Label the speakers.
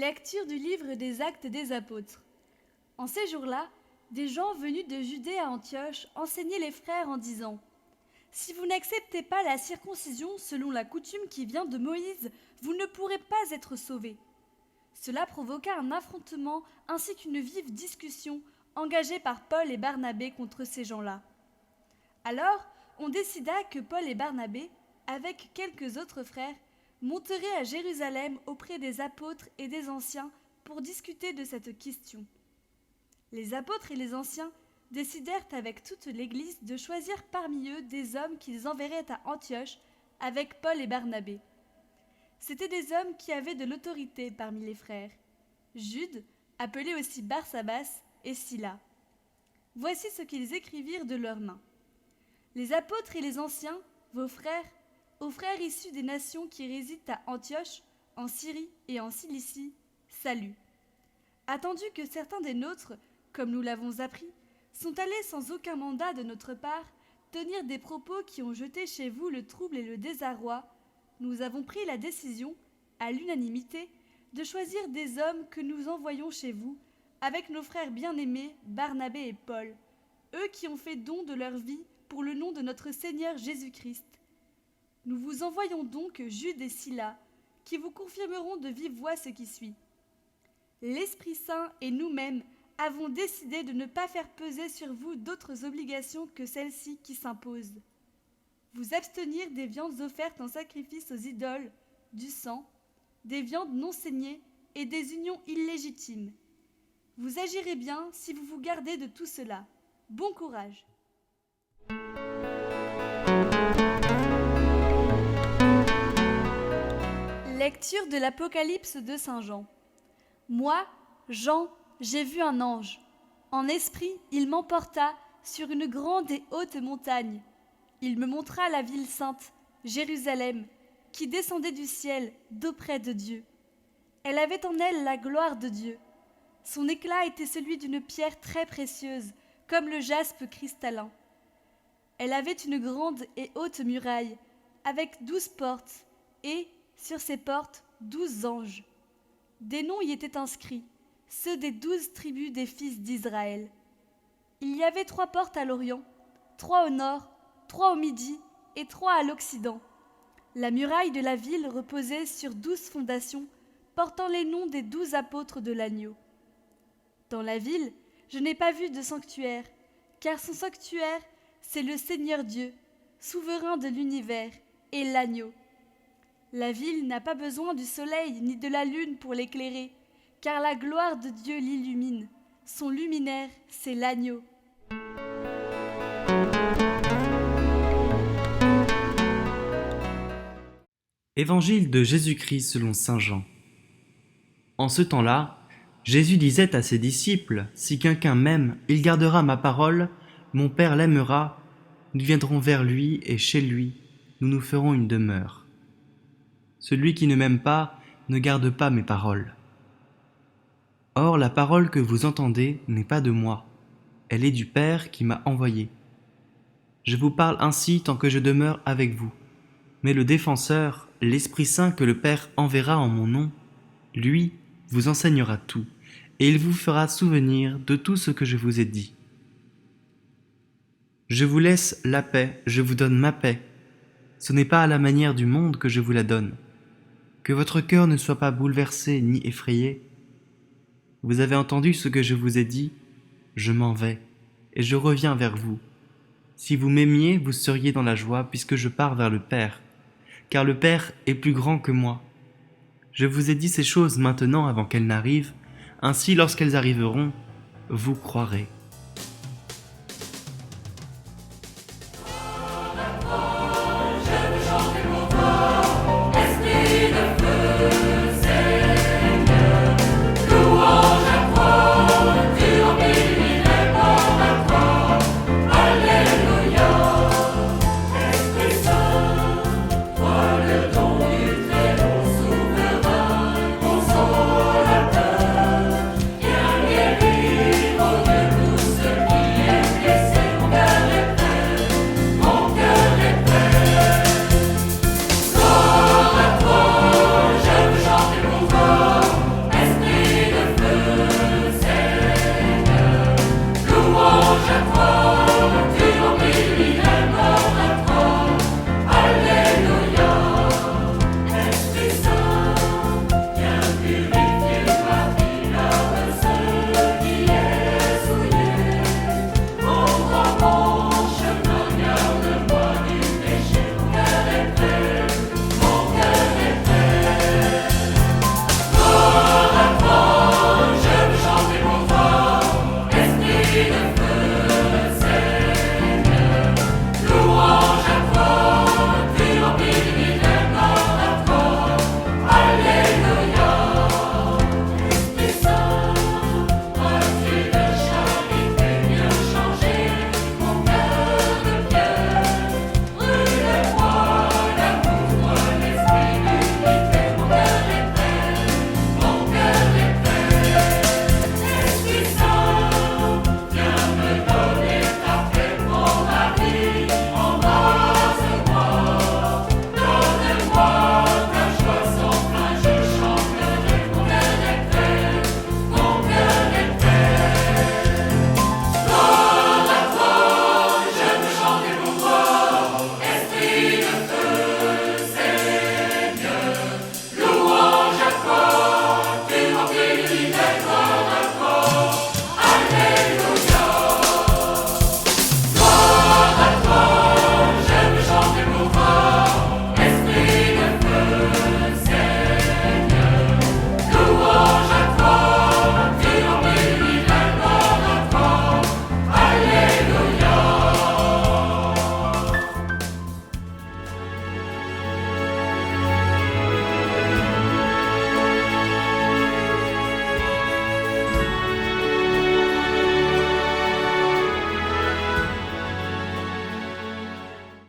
Speaker 1: Lecture du livre des Actes des Apôtres. En ces jours-là, des gens venus de Judée à Antioche enseignaient les frères en disant : Si vous n'acceptez pas la circoncision selon la coutume qui vient de Moïse, vous ne pourrez pas être sauvés. Cela provoqua un affrontement ainsi qu'une vive discussion engagée par Paul et Barnabé contre ces gens-là. Alors, on décida que Paul et Barnabé, avec quelques autres frères, monteraient à Jérusalem auprès des apôtres et des anciens pour discuter de cette question. Les apôtres et les anciens décidèrent avec toute l'Église de choisir parmi eux des hommes qu'ils enverraient à Antioche avec Paul et Barnabé. C'étaient des hommes qui avaient de l'autorité parmi les frères. Jude, appelé aussi Barsabas, et Silas. Voici ce qu'ils écrivirent de leurs mains. Les apôtres et les anciens, vos frères, aux frères issus des nations qui résident à Antioche, en Syrie et en Cilicie, salut. Attendu que certains des nôtres, comme nous l'avons appris, sont allés sans aucun mandat de notre part tenir des propos qui ont jeté chez vous le trouble et le désarroi, nous avons pris la décision, à l'unanimité, de choisir des hommes que nous envoyons chez vous, avec nos frères bien-aimés Barnabé et Paul, eux qui ont fait don de leur vie pour le nom de notre Seigneur Jésus-Christ. Nous vous envoyons donc Jude et Silas, qui vous confirmeront de vive voix ce qui suit. L'Esprit Saint et nous-mêmes avons décidé de ne pas faire peser sur vous d'autres obligations que celles-ci qui s'imposent. Vous abstenir des viandes offertes en sacrifice aux idoles, du sang, des viandes non saignées et des unions illégitimes. Vous agirez bien si vous vous gardez de tout cela. Bon courage. Lecture de l'Apocalypse de Saint Jean. Moi, Jean, j'ai vu un ange. En esprit, il m'emporta sur une grande et haute montagne. Il me montra la ville sainte, Jérusalem, qui descendait du ciel d'auprès de Dieu. Elle avait en elle la gloire de Dieu. Son éclat était celui d'une pierre très précieuse, comme le jaspe cristallin. Elle avait une grande et haute muraille, avec 12 portes, et, sur ces portes, 12 anges. Des noms y étaient inscrits, ceux des 12 tribus des fils d'Israël. Il y avait 3 portes à l'Orient, 3 au nord, 3 au midi et 3 à l'Occident. La muraille de la ville reposait sur 12 fondations, portant les noms des 12 apôtres de l'agneau. Dans la ville, je n'ai pas vu de sanctuaire, car son sanctuaire, c'est le Seigneur Dieu, souverain de l'univers, et l'agneau. La ville n'a pas besoin du soleil ni de la lune pour l'éclairer, car la gloire de Dieu l'illumine. Son luminaire, c'est l'agneau.
Speaker 2: Évangile de Jésus-Christ selon saint Jean. En ce temps-là, Jésus disait à ses disciples : Si quelqu'un m'aime, il gardera ma parole, mon Père l'aimera, nous viendrons vers lui et chez lui, nous nous ferons une demeure. Celui qui ne m'aime pas ne garde pas mes paroles. Or, la parole que vous entendez n'est pas de moi, elle est du Père qui m'a envoyé. Je vous parle ainsi tant que je demeure avec vous. Mais le Défenseur, l'Esprit Saint que le Père enverra en mon nom, lui vous enseignera tout, et il vous fera souvenir de tout ce que je vous ai dit. Je vous laisse la paix, je vous donne ma paix. Ce n'est pas à la manière du monde que je vous la donne. Que votre cœur ne soit pas bouleversé ni effrayé. Vous avez entendu ce que je vous ai dit, je m'en vais, et je reviens vers vous. Si vous m'aimiez, vous seriez dans la joie, puisque je pars vers le Père, car le Père est plus grand que moi. Je vous ai dit ces choses maintenant avant qu'elles n'arrivent, ainsi lorsqu'elles arriveront, vous croirez.